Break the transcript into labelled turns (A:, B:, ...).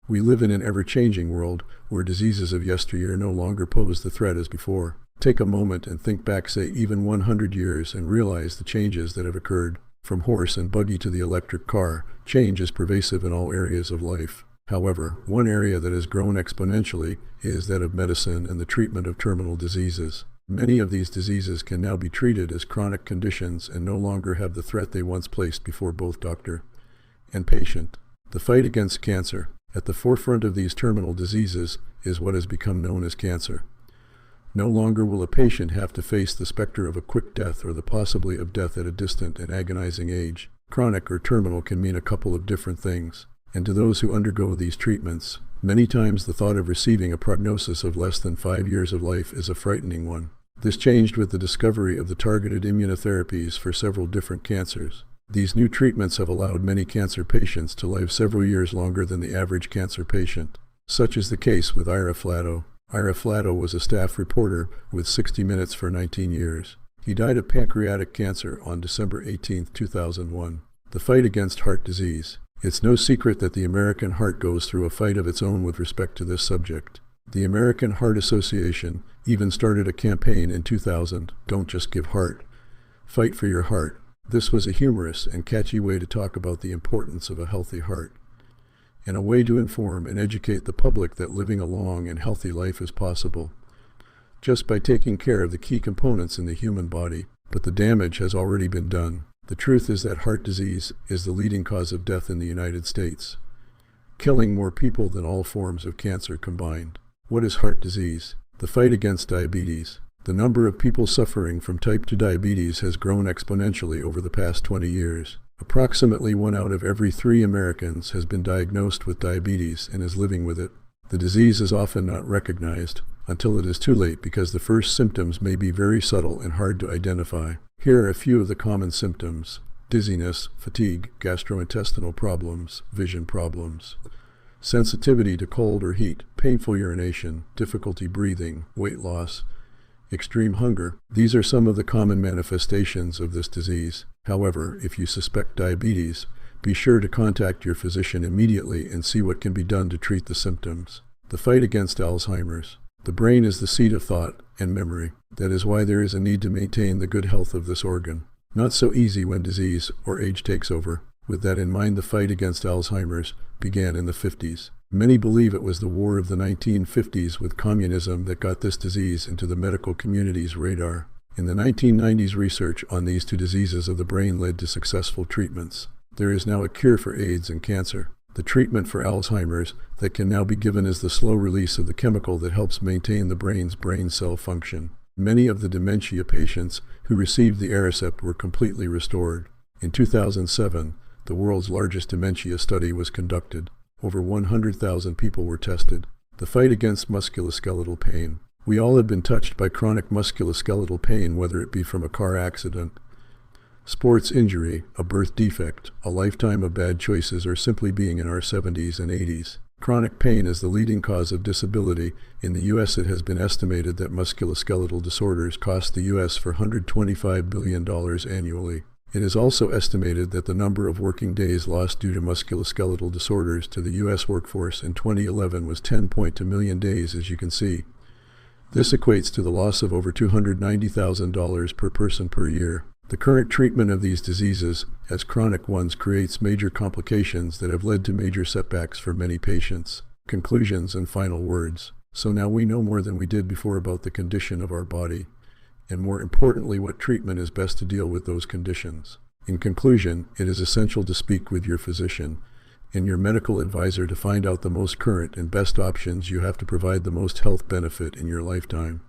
A: We live in an ever-changing world where diseases of yesteryear no longer pose the threat as before. Take a moment and think back, say, even 100 years and realize the changes that have occurred. From horse and buggy to the electric car, change is pervasive in all areas of life. However, one area that has grown exponentially is that of medicine and the treatment of terminal diseases. Many of these diseases can now be treated as chronic conditions and no longer have the threat they once placed before both doctor and patient. The fight against cancer. At the forefront of these terminal diseases is what has become known as cancer. No longer will a patient have to face the specter of a quick death or the possibility of death at a distant and agonizing age. Chronic or terminal can mean a couple of different things, and to those who undergo these treatments, many times the thought of receiving a prognosis of less than 5 years of life is a frightening one. This changed with the discovery of the targeted immunotherapies for several different cancers. These new treatments have allowed many cancer patients to live several years longer than the average cancer patient. Such is the case with Ira Flatow. Ira Flatow was a staff reporter with 60 Minutes for 19 years. He died of pancreatic cancer on December 18, 2001. The fight against heart disease. It's no secret that the American heart goes through a fight of its own with respect to this subject. The American Heart Association even started a campaign in 2000, "Don't just give heart. Fight for your heart." This was a humorous and catchy way to talk about the importance of a healthy heart, and a way to inform and educate the public that living a long and healthy life is possible, just by taking care of the key components in the human body. But the damage has already been done. The truth is that heart disease is the leading cause of death in the United States, killing more people than all forms of cancer combined. What is heart disease? The fight against diabetes. The number of people suffering from type 2 diabetes has grown exponentially over the past 20 years. Approximately 1 out of every 3 Americans has been diagnosed with diabetes and is living with it. The disease is often not recognized until it is too late because the first symptoms may be very subtle and hard to identify. Here are a few of the common symptoms: dizziness, fatigue, gastrointestinal problems, vision problems, sensitivity to cold or heat, painful urination, difficulty breathing, weight loss, extreme hunger. These are some of the common manifestations of this disease. However, if you suspect diabetes, be sure to contact your physician immediately and see what can be done to treat the symptoms. The fight against Alzheimer's. The brain is the seat of thought and memory. That is why there is a need to maintain the good health of this organ. Not so easy when disease or age takes over. With that in mind, the fight against Alzheimer's began in the 50s. Many believe it was the war of the 1950s with communism that got this disease into the medical community's radar. In the 1990s, research on these 2 diseases of the brain led to successful treatments. There is now a cure for AIDS and cancer. The treatment for Alzheimer's that can now be given is the slow release of the chemical that helps maintain the brain's brain cell function. Many of the dementia patients who received the Aricept were completely restored. In 2007, the world's largest dementia study was conducted. Over 100,000 people were tested. The fight against musculoskeletal pain. We all have been touched by chronic musculoskeletal pain, whether it be from a car accident, sports injury, a birth defect, a lifetime of bad choices, or simply being in our 70s and 80s. Chronic pain is the leading cause of disability. In the U.S., it has been estimated that musculoskeletal disorders cost the U.S. $425 billion annually. It is also estimated that the number of working days lost due to musculoskeletal disorders to the U.S. workforce in 2011 was 10.2 million days, as you can see. This equates to the loss of over $290,000 per person per year. The current treatment of these diseases as chronic ones creates major complications that have led to major setbacks for many patients. Conclusions and final words. So now we know more than we did before about the condition of our body, and more importantly, what treatment is best to deal with those conditions. In conclusion, it is essential to speak with your physician and your medical advisor to find out the most current and best options. You have to provide the most health benefit in your lifetime.